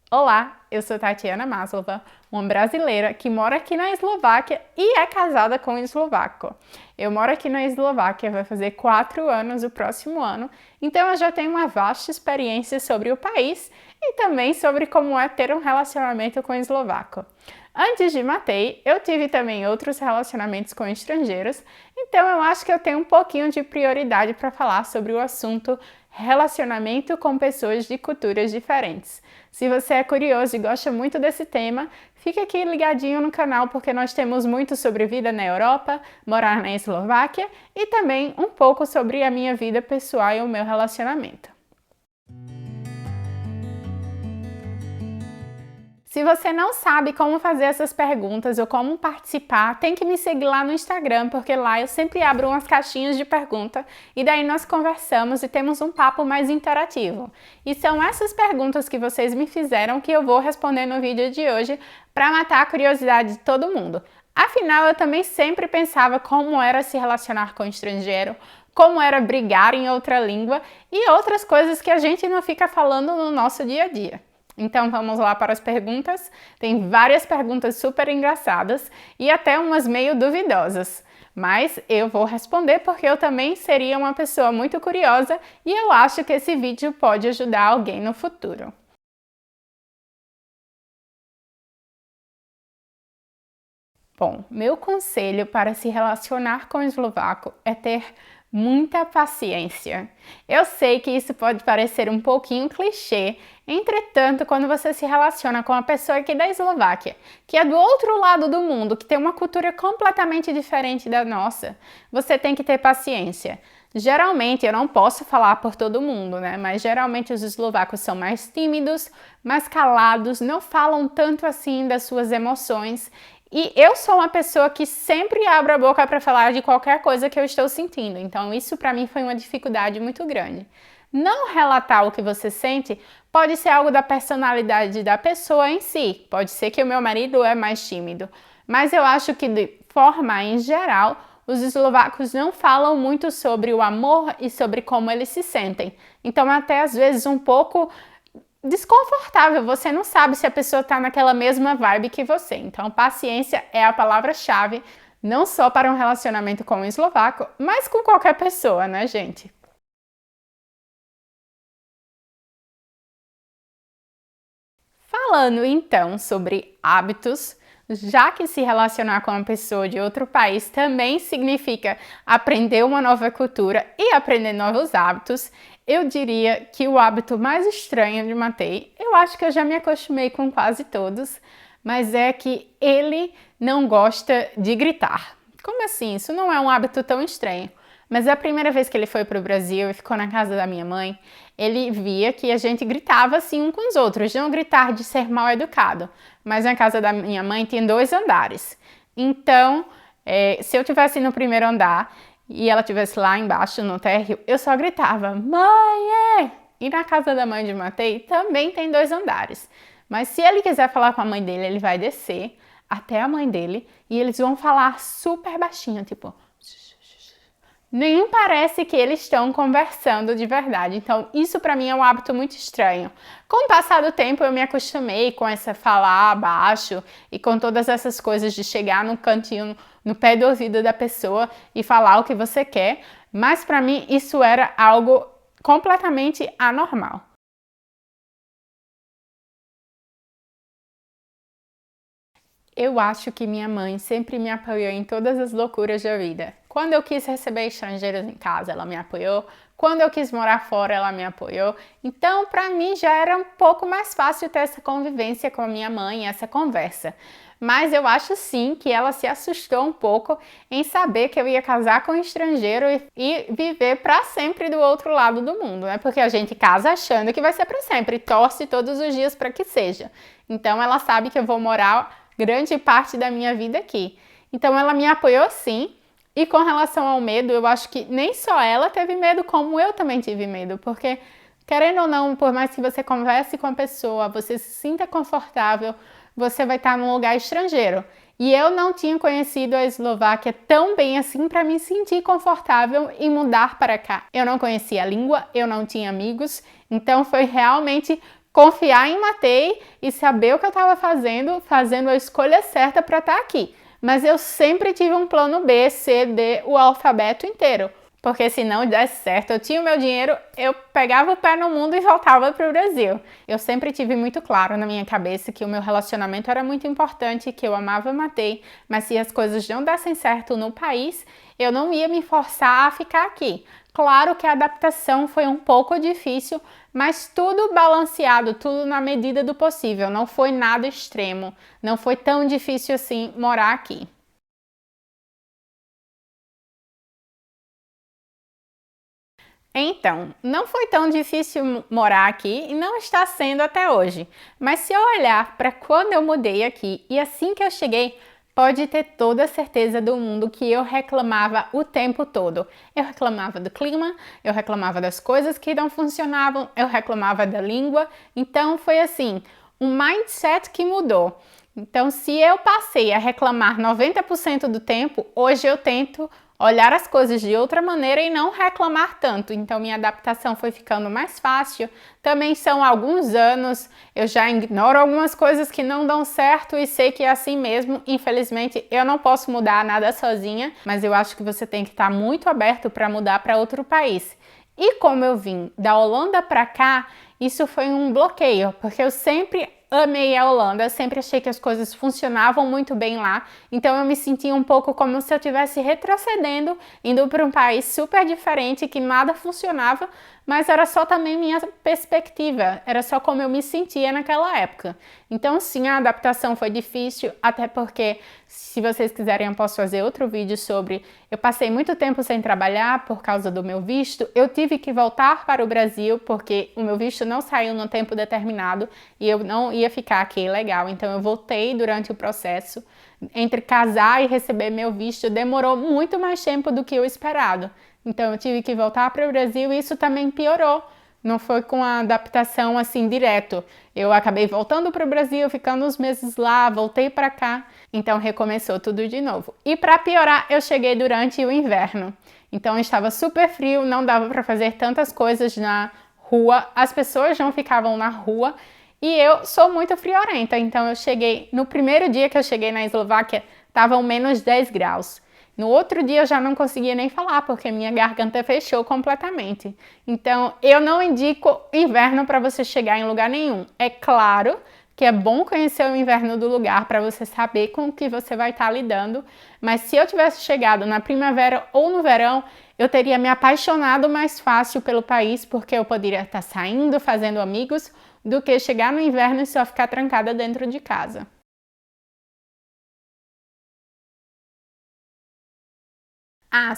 Olá, eu sou Tatiana Maslova, uma brasileira que mora aqui na Eslováquia e é casada com um eslovaco. Eu moro aqui na Eslováquia, vai fazer 4 anos o próximo ano, então eu já tenho uma vasta experiência sobre o país e também sobre como é ter um relacionamento com o eslovaco. Antes de Matei, eu tive também outros relacionamentos com estrangeiros, então eu acho que eu tenho um pouquinho de prioridade para falar sobre o assunto relacionamento com pessoas de culturas diferentes. Se você é curioso e gosta muito desse tema, fique aqui ligadinho no canal porque nós temos muito sobre vida na Europa, morar na Eslováquia e também um pouco sobre a minha vida pessoal e o meu relacionamento. Se você não sabe como fazer essas perguntas ou como participar, tem que me seguir lá no Instagram, porque lá eu sempre abro umas caixinhas de pergunta e daí nós conversamos e temos um papo mais interativo. E são essas perguntas que vocês me fizeram que eu vou responder no vídeo de hoje para matar a curiosidade de todo mundo. Afinal, eu também sempre pensava como era se relacionar com estrangeiro, como era brigar em outra língua e outras coisas que a gente não fica falando no nosso dia a dia. Então vamos lá para as perguntas. Tem várias perguntas super engraçadas e até umas meio duvidosas. Mas eu vou responder porque eu também seria uma pessoa muito curiosa e eu acho que esse vídeo pode ajudar alguém no futuro. Bom, meu conselho para se relacionar com o eslovaco é ter muita paciência. Eu sei que isso pode parecer um pouquinho clichê, entretanto, quando você se relaciona com uma pessoa aqui da Eslováquia, que é do outro lado do mundo, que tem uma cultura completamente diferente da nossa, você tem que ter paciência. Geralmente, eu não posso falar por todo mundo, né? Mas geralmente os eslovacos são mais tímidos, mais calados, não falam tanto assim das suas emoções. E eu sou uma pessoa que sempre abre a boca para falar de qualquer coisa que eu estou sentindo, então isso para mim foi uma dificuldade muito grande. Não relatar o que você sente pode ser algo da personalidade da pessoa em si, pode ser que o meu marido é mais tímido, mas eu acho que de forma em geral, os eslovacos não falam muito sobre o amor e sobre como eles se sentem, então até às vezes um pouco desconfortável, você não sabe se a pessoa está naquela mesma vibe que você. Então, paciência é a palavra-chave, não só para um relacionamento com um eslovaco, mas com qualquer pessoa, né, gente? Falando então sobre hábitos, já que se relacionar com uma pessoa de outro país também significa aprender uma nova cultura e aprender novos hábitos, eu diria que o hábito mais estranho de Matei, eu acho que eu já me acostumei com quase todos, mas é que ele não gosta de gritar. Como assim? Isso não é um hábito tão estranho. Mas a primeira vez que ele foi para o Brasil e ficou na casa da minha mãe, ele via que a gente gritava assim um com os outros, não gritar de ser mal educado. Mas na casa da minha mãe tem 2 andares. Então, se eu estivesse no primeiro andar e ela estivesse lá embaixo no térreo, eu só gritava, mãe, é! E na casa da mãe de Matei também tem 2 andares. Mas se ele quiser falar com a mãe dele, ele vai descer até a mãe dele e eles vão falar super baixinho, tipo... Nem parece que eles estão conversando de verdade, então isso para mim é um hábito muito estranho. Com o passar do tempo eu me acostumei com essa falar baixo e com todas essas coisas de chegar no cantinho, no pé do ouvido da pessoa e falar o que você quer, mas para mim isso era algo completamente anormal. Eu acho que minha mãe sempre me apoiou em todas as loucuras da vida. Quando eu quis receber estrangeiros em casa, ela me apoiou. Quando eu quis morar fora, ela me apoiou. Então, para mim, já era um pouco mais fácil ter essa convivência com a minha mãe, essa conversa. Mas eu acho sim que ela se assustou um pouco em saber que eu ia casar com um estrangeiro e viver para sempre do outro lado do mundo, né? Porque a gente casa achando que vai ser para sempre, torce todos os dias para que seja. Então, ela sabe que eu vou morar grande parte da minha vida aqui. Então ela me apoiou sim, e com relação ao medo, eu acho que nem só ela teve medo, como eu também tive medo, porque querendo ou não, por mais que você converse com a pessoa, você se sinta confortável, você vai estar num lugar estrangeiro. E eu não tinha conhecido a Eslováquia tão bem assim para me sentir confortável e mudar para cá. Eu não conhecia a língua, eu não tinha amigos, então foi realmente confiar em Matei e saber o que eu estava fazendo a escolha certa para estar aqui. Mas eu sempre tive um plano B, C, D, o alfabeto inteiro. Porque se não desse certo, eu tinha o meu dinheiro, eu pegava o pé no mundo e voltava para o Brasil. Eu sempre tive muito claro na minha cabeça que o meu relacionamento era muito importante, que eu amava Matei, mas se as coisas não dessem certo no país, eu não ia me forçar a ficar aqui. Claro que a adaptação foi um pouco difícil, mas tudo balanceado, tudo na medida do possível. Não foi nada extremo, não foi tão difícil assim morar aqui. Então, não foi tão difícil morar aqui e não está sendo até hoje. Mas se eu olhar para quando eu mudei aqui e assim que eu cheguei, pode ter toda a certeza do mundo que eu reclamava o tempo todo. Eu reclamava do clima, eu reclamava das coisas que não funcionavam, eu reclamava da língua. Então foi assim, um mindset que mudou. Então, se eu passei a reclamar 90% do tempo, hoje eu tento olhar as coisas de outra maneira e não reclamar tanto. Então, minha adaptação foi ficando mais fácil. Também são alguns anos, eu já ignoro algumas coisas que não dão certo e sei que é assim mesmo. Infelizmente, eu não posso mudar nada sozinha, mas eu acho que você tem que estar muito aberto para mudar para outro país. E como eu vim da Holanda para cá, isso foi um bloqueio, porque eu sempre amei a Holanda, eu sempre achei que as coisas funcionavam muito bem lá, então eu me sentia um pouco como se eu estivesse retrocedendo, indo para um país super diferente, que nada funcionava, mas era só também minha perspectiva, era só como eu me sentia naquela época. Então sim, a adaptação foi difícil, até porque, se vocês quiserem, eu posso fazer outro vídeo sobre... Eu passei muito tempo sem trabalhar por causa do meu visto, eu tive que voltar para o Brasil, porque o meu visto não saiu no tempo determinado, e eu não ia ficar aqui legal, então eu voltei durante o processo. Entre casar e receber meu visto demorou muito mais tempo do que o esperado. Então eu tive que voltar para o Brasil e isso também piorou. Não foi com a adaptação assim direto. Eu acabei voltando para o Brasil, ficando uns meses lá, voltei para cá, então recomeçou tudo de novo. E para piorar, eu cheguei durante o inverno. Então estava super frio, não dava para fazer tantas coisas na rua, as pessoas não ficavam na rua. E eu sou muito friorenta, então eu cheguei, no primeiro dia que eu cheguei na Eslováquia, estavam menos 10 graus. No outro dia eu já não conseguia nem falar, porque minha garganta fechou completamente. Então eu não indico inverno para você chegar em lugar nenhum. É claro que é bom conhecer o inverno do lugar para você saber com o que você vai estar lidando, mas se eu tivesse chegado na primavera ou no verão, eu teria me apaixonado mais fácil pelo país, porque eu poderia estar saindo, fazendo amigos, do que chegar no inverno e só ficar trancada dentro de casa.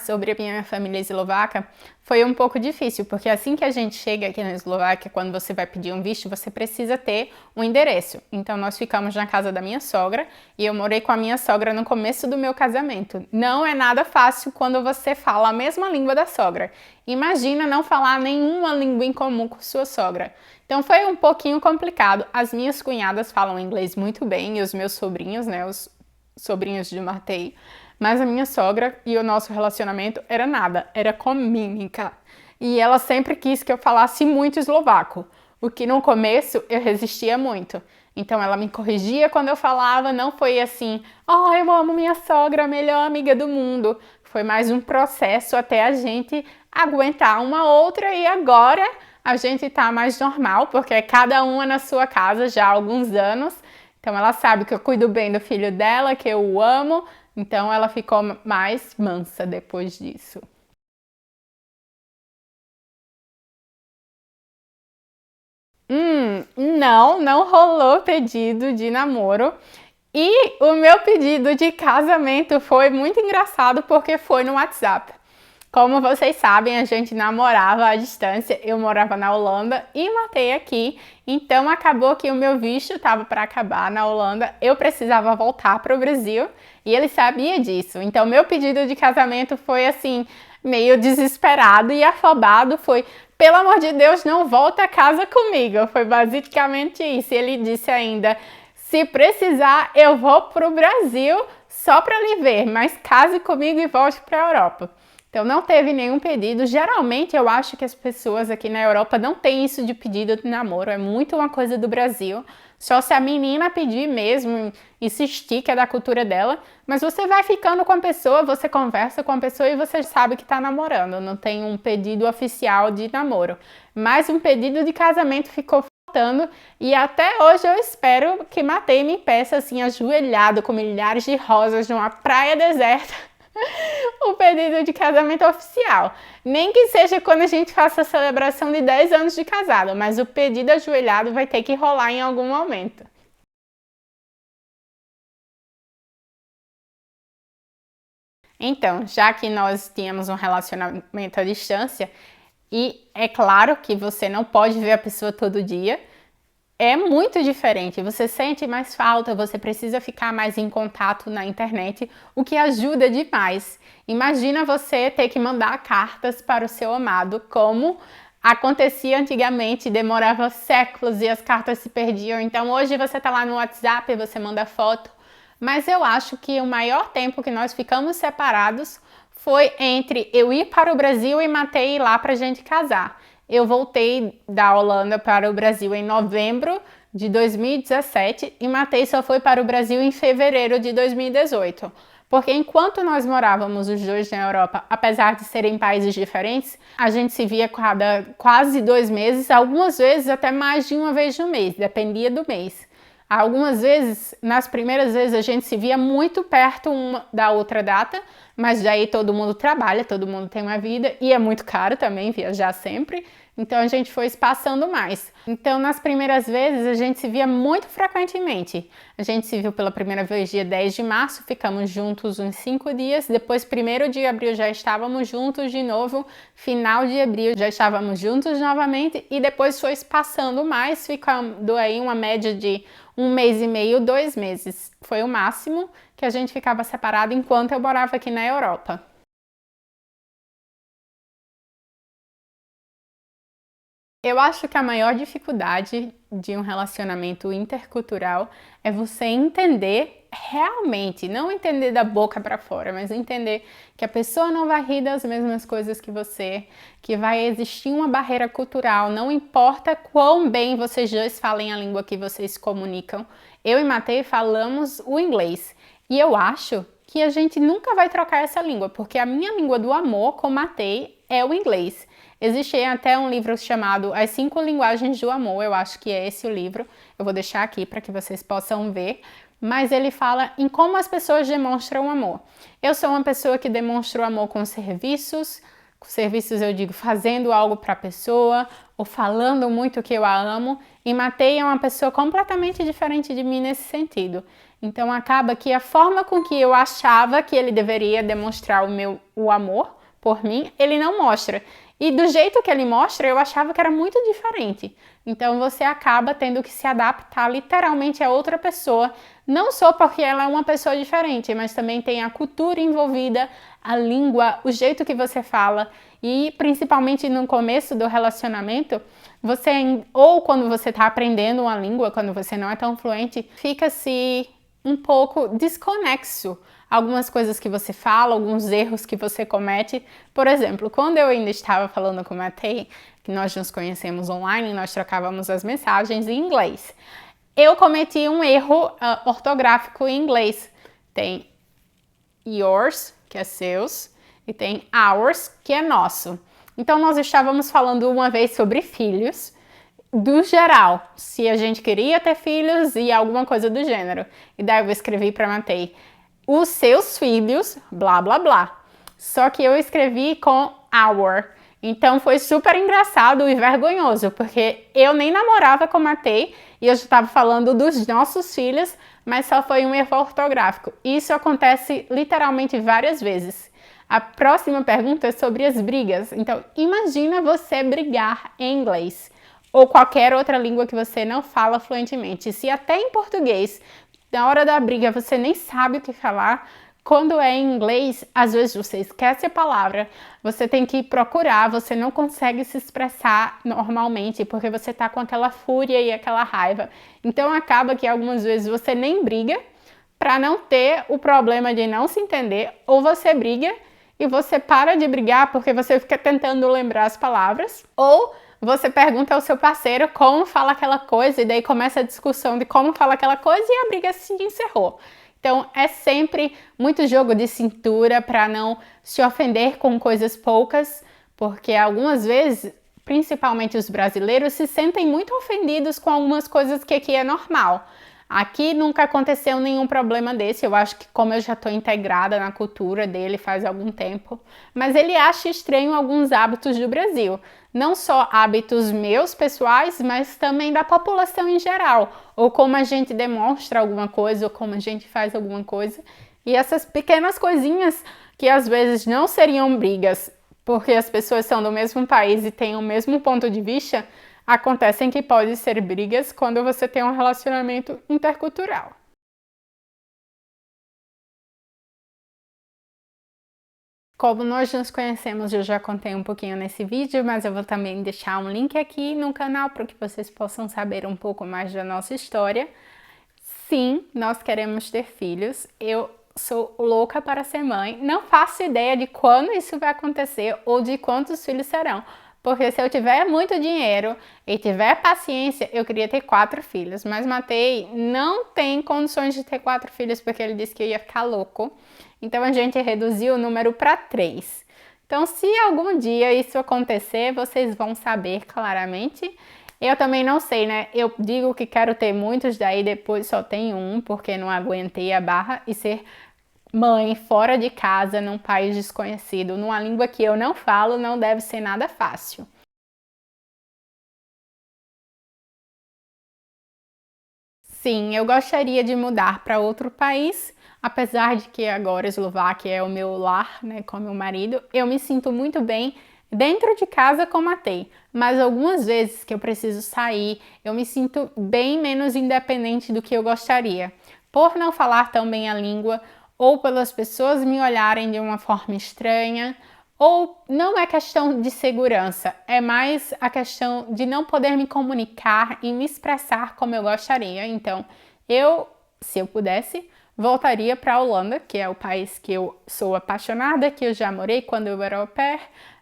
Sobre a minha família eslovaca, foi um pouco difícil, porque assim que a gente chega aqui na Eslováquia, quando você vai pedir um visto, você precisa ter um endereço. Então nós ficamos na casa da minha sogra e eu morei com a minha sogra no começo do meu casamento. Não é nada fácil quando você fala a mesma língua da sogra. Imagina não falar nenhuma língua em comum com sua sogra. Então foi um pouquinho complicado. As minhas cunhadas falam inglês muito bem e os meus sobrinhos, né, os sobrinhos de Matei. Mas a minha sogra e o nosso relacionamento era nada, era com mímica. E ela sempre quis que eu falasse muito eslovaco, o que no começo eu resistia muito. Então ela me corrigia quando eu falava, não foi assim, eu amo minha sogra, a melhor amiga do mundo. Foi mais um processo até a gente aguentar uma outra e agora a gente tá mais normal, porque cada uma na sua casa já há alguns anos. Então ela sabe que eu cuido bem do filho dela, que eu o amo. Então ela ficou mais mansa depois disso. Não rolou pedido de namoro. E o meu pedido de casamento foi muito engraçado porque foi no WhatsApp. Como vocês sabem, a gente namorava à distância, eu morava na Holanda e Matei aqui, então acabou que o meu visto estava para acabar na Holanda, eu precisava voltar para o Brasil e ele sabia disso. Então meu pedido de casamento foi assim, meio desesperado e afobado, foi: pelo amor de Deus, não volta a casa comigo. Foi basicamente isso. Ele disse ainda: se precisar, eu vou para o Brasil só para lhe ver, mas case comigo e volte para a Europa. Então não teve nenhum pedido. Geralmente eu acho que as pessoas aqui na Europa não têm isso de pedido de namoro, é muito uma coisa do Brasil. Só se a menina pedir mesmo, insistir que é da cultura dela, mas você vai ficando com a pessoa, você conversa com a pessoa e você sabe que tá namorando, não tem um pedido oficial de namoro. Mas um pedido de casamento ficou faltando e até hoje eu espero que Matei me peça assim, ajoelhado com milhares de rosas numa praia deserta, o pedido de casamento oficial. Nem que seja quando a gente faça a celebração de 10 anos de casado, mas o pedido ajoelhado vai ter que rolar em algum momento. Então, já que nós tínhamos um relacionamento à distância, e é claro que você não pode ver a pessoa todo dia, é muito diferente, você sente mais falta, você precisa ficar mais em contato na internet, o que ajuda demais. Imagina você ter que mandar cartas para o seu amado, como acontecia antigamente, demorava séculos e as cartas se perdiam. Então hoje você está lá no WhatsApp, você manda foto, mas eu acho que o maior tempo que nós ficamos separados foi entre eu ir para o Brasil e Matei ir lá para a gente casar. Eu voltei da Holanda para o Brasil em novembro de 2017 e Matei só foi para o Brasil em fevereiro de 2018. Porque enquanto nós morávamos os dois na Europa, apesar de serem países diferentes, a gente se via cada quase 2 meses, algumas vezes até mais de uma vez no mês, dependia do mês. Algumas vezes, nas primeiras vezes, a gente se via muito perto uma da outra data, mas daí todo mundo trabalha, todo mundo tem uma vida e é muito caro também viajar sempre, então a gente foi espaçando mais. Então, nas primeiras vezes, a gente se via muito frequentemente. A gente se viu pela primeira vez dia 10 de março, ficamos juntos uns 5 dias, depois 1º de abril já estávamos juntos de novo, final de abril já estávamos juntos novamente e depois foi passando mais, ficando aí uma média de 1 mês e meio, 2 meses. Foi o máximo que a gente ficava separado enquanto eu morava aqui na Europa. Eu acho que a maior dificuldade de um relacionamento intercultural é você entender realmente, não entender da boca para fora, mas entender que a pessoa não vai rir das mesmas coisas que você, que vai existir uma barreira cultural, não importa quão bem vocês dois falem a língua que vocês se comunicam. Eu e Matei falamos o inglês e eu acho que a gente nunca vai trocar essa língua, porque a minha língua do amor com Matei é o inglês. Existe até um livro chamado As 5 Linguagens do Amor, eu acho que é esse o livro, eu vou deixar aqui para que vocês possam ver, mas ele fala em como as pessoas demonstram amor. Eu sou uma pessoa que demonstra o amor com serviços eu digo fazendo algo para a pessoa, ou falando muito que eu a amo, e Matei é uma pessoa completamente diferente de mim nesse sentido. Então acaba que a forma com que eu achava que ele deveria demonstrar o amor por mim, ele não mostra. E do jeito que ele mostra, eu achava que era muito diferente. Então você acaba tendo que se adaptar literalmente a outra pessoa, não só porque ela é uma pessoa diferente, mas também tem a cultura envolvida, a língua, o jeito que você fala. E principalmente no começo do relacionamento, ou quando você está aprendendo uma língua, quando você não é tão fluente, fica-se um pouco desconexo. Algumas coisas que você fala, alguns erros que você comete. Por exemplo, quando eu ainda estava falando com o Matei, que nós nos conhecemos online, nós trocávamos as mensagens em inglês. Eu cometi um erro ortográfico em inglês. Tem yours, que é seus, e tem ours, que é nosso. Então, nós estávamos falando uma vez sobre filhos, do geral, se a gente queria ter filhos e alguma coisa do gênero. E daí eu escrevi para Matei, os seus filhos, blá blá blá. Só que eu escrevi com our. Então foi super engraçado e vergonhoso, porque eu nem namorava com Matei e eu já estava falando dos nossos filhos, mas só foi um erro ortográfico. Isso acontece literalmente várias vezes. A próxima pergunta é sobre as brigas. Então, imagina você brigar em inglês ou qualquer outra língua que você não fala fluentemente. Se até em português, na hora da briga, você nem sabe o que falar, quando é em inglês, às vezes você esquece a palavra, você tem que procurar, você não consegue se expressar normalmente, porque você tá com aquela fúria e aquela raiva. Então acaba que algumas vezes você nem briga, para não ter o problema de não se entender, ou você briga e você para de brigar porque você fica tentando lembrar as palavras, ou você pergunta ao seu parceiro como fala aquela coisa e daí começa a discussão de como fala aquela coisa e a briga se encerrou. Então é sempre muito jogo de cintura para não se ofender com coisas poucas, porque algumas vezes, principalmente os brasileiros, se sentem muito ofendidos com algumas coisas que aqui é normal. Aqui nunca aconteceu nenhum problema desse, eu acho que como eu já estou integrada na cultura dele faz algum tempo, mas ele acha estranho alguns hábitos do Brasil, não só hábitos meus pessoais, mas também da população em geral, ou como a gente demonstra alguma coisa, ou como a gente faz alguma coisa, e essas pequenas coisinhas que às vezes não seriam brigas, porque as pessoas são do mesmo país e têm o mesmo ponto de vista, acontecem que podem ser brigas quando você tem um relacionamento intercultural. Como nós nos conhecemos, eu já contei um pouquinho nesse vídeo, mas eu vou também deixar um link aqui no canal para que vocês possam saber um pouco mais da nossa história. Sim, nós queremos ter filhos. Eu sou louca para ser mãe. Não faço ideia de quando isso vai acontecer ou de quantos filhos serão. Porque se eu tiver muito dinheiro e tiver paciência, eu queria ter 4 filhos. Mas Matei não tem condições de ter 4 filhos porque ele disse que eu ia ficar louco. Então a gente reduziu o número para 3. Então, se algum dia isso acontecer, vocês vão saber claramente. Eu também não sei, né? Eu digo que quero ter muitos, daí depois só tenho um, porque não aguentei a barra e ser mãe fora de casa, num país desconhecido, numa língua que eu não falo, não deve ser nada fácil. Sim, eu gostaria de mudar para outro país, apesar de que agora a Eslováquia é o meu lar, né, com meu marido, eu me sinto muito bem dentro de casa com a Matei, mas algumas vezes que eu preciso sair, eu me sinto bem menos independente do que eu gostaria, por não falar tão bem a língua, ou pelas pessoas me olharem de uma forma estranha, ou não é questão de segurança, é mais a questão de não poder me comunicar e me expressar como eu gostaria. Então, se eu pudesse, voltaria para a Holanda, que é o país que eu sou apaixonada, que eu já morei quando eu era au pair,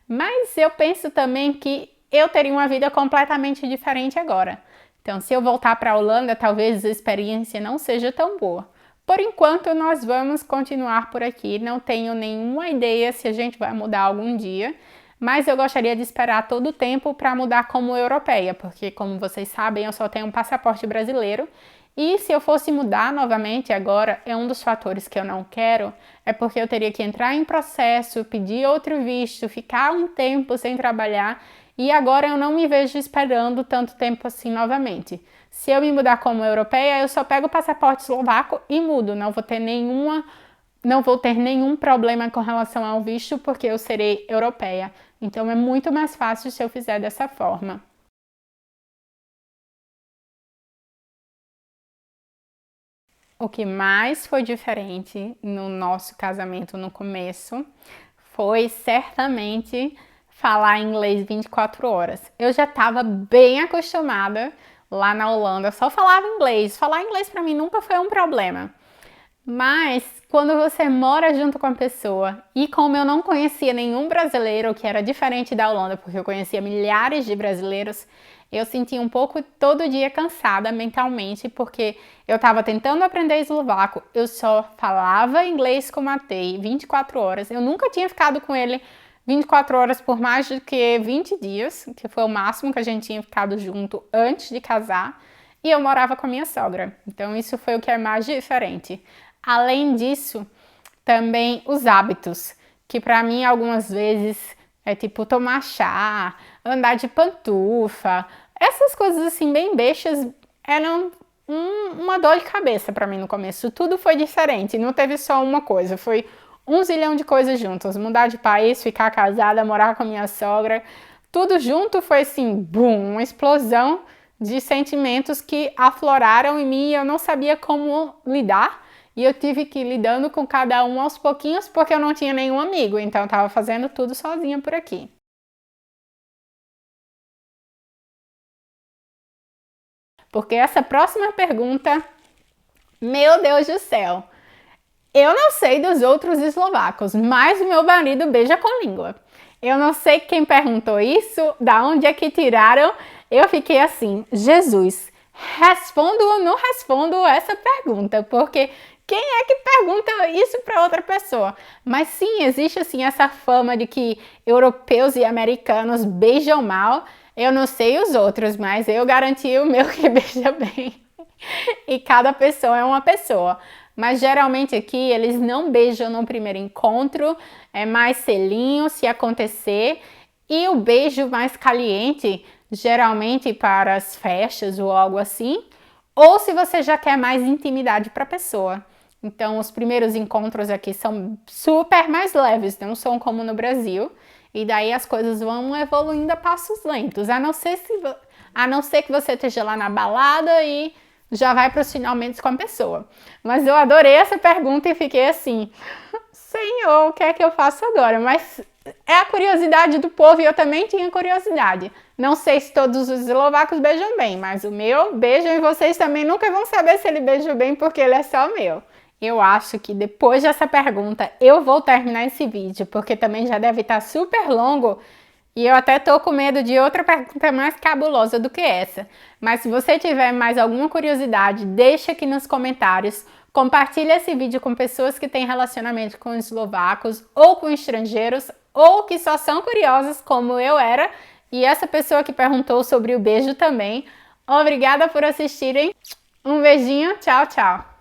mas eu penso também que eu teria uma vida completamente diferente agora. Então, se eu voltar para a Holanda, talvez a experiência não seja tão boa. Por enquanto, nós vamos continuar por aqui. Não tenho nenhuma ideia se a gente vai mudar algum dia, mas eu gostaria de esperar todo o tempo para mudar como europeia, porque, como vocês sabem, eu só tenho um passaporte brasileiro. E se eu fosse mudar novamente agora, é um dos fatores que eu não quero, é porque eu teria que entrar em processo, pedir outro visto, ficar um tempo sem trabalhar, e agora eu não me vejo esperando tanto tempo assim novamente. Se eu me mudar como europeia, eu só pego o passaporte eslovaco e mudo, não vou ter nenhum problema com relação ao visto, porque eu serei europeia. Então é muito mais fácil se eu fizer dessa forma. O que mais foi diferente no nosso casamento no começo foi certamente falar inglês 24 horas. Eu já estava bem acostumada lá na Holanda, só falava inglês. Falar inglês para mim nunca foi um problema. Mas quando você mora junto com a pessoa, e como eu não conhecia nenhum brasileiro, que era diferente da Holanda, porque eu conhecia milhares de brasileiros, eu senti um pouco todo dia cansada mentalmente, porque eu estava tentando aprender eslovaco, eu só falava inglês com o Matei 24 horas, eu nunca tinha ficado com ele 24 horas por mais do que 20 dias, que foi o máximo que a gente tinha ficado junto antes de casar, e eu morava com a minha sogra, então isso foi o que é mais diferente. Além disso, também os hábitos, que para mim algumas vezes é tipo tomar chá, andar de pantufa, essas coisas assim bem bestas eram uma dor de cabeça para mim no começo. Tudo foi diferente, não teve só uma coisa, foi um zilhão de coisas juntas. Mudar de país, ficar casada, morar com a minha sogra, tudo junto foi assim, bum, uma explosão de sentimentos que afloraram em mim e eu não sabia como lidar. E eu tive que ir lidando com cada um aos pouquinhos porque eu não tinha nenhum amigo, então eu estava fazendo tudo sozinha por aqui. Porque essa próxima pergunta, meu Deus do céu, Eu não sei dos outros eslovacos, mas o meu marido beija com língua. Eu não sei quem perguntou isso, da onde é que tiraram. Eu fiquei assim, Jesus, respondo ou não respondo essa pergunta? Porque quem é que pergunta isso para outra pessoa? Mas sim, existe assim essa fama de que europeus e americanos beijam mal. Eu não sei os outros, mas eu garanti o meu que beija bem. E cada pessoa é uma pessoa. Mas geralmente aqui eles não beijam no primeiro encontro, é mais selinho se acontecer. E o beijo mais caliente, geralmente para as festas ou algo assim, ou se você já quer mais intimidade para a pessoa. Então, os primeiros encontros aqui são super mais leves, não são como no Brasil. E daí as coisas vão evoluindo a passos lentos, a não ser que você esteja lá na balada e já vai para os finalmente com a pessoa. Mas eu adorei essa pergunta e fiquei assim, Senhor, o que é que eu faço agora? Mas é a curiosidade do povo e eu também tinha curiosidade. Não sei se todos os eslovacos beijam bem, mas o meu beijam e vocês também nunca vão saber se ele beija bem porque ele é só meu. Eu acho que depois dessa pergunta eu vou terminar esse vídeo, porque também já deve estar super longo e eu até tô com medo de outra pergunta mais cabulosa do que essa. Mas se você tiver mais alguma curiosidade, deixa aqui nos comentários. Compartilha esse vídeo com pessoas que têm relacionamento com eslovacos ou com estrangeiros ou que só são curiosas como eu era e essa pessoa que perguntou sobre o beijo também. Obrigada por assistirem. Um beijinho, tchau, tchau.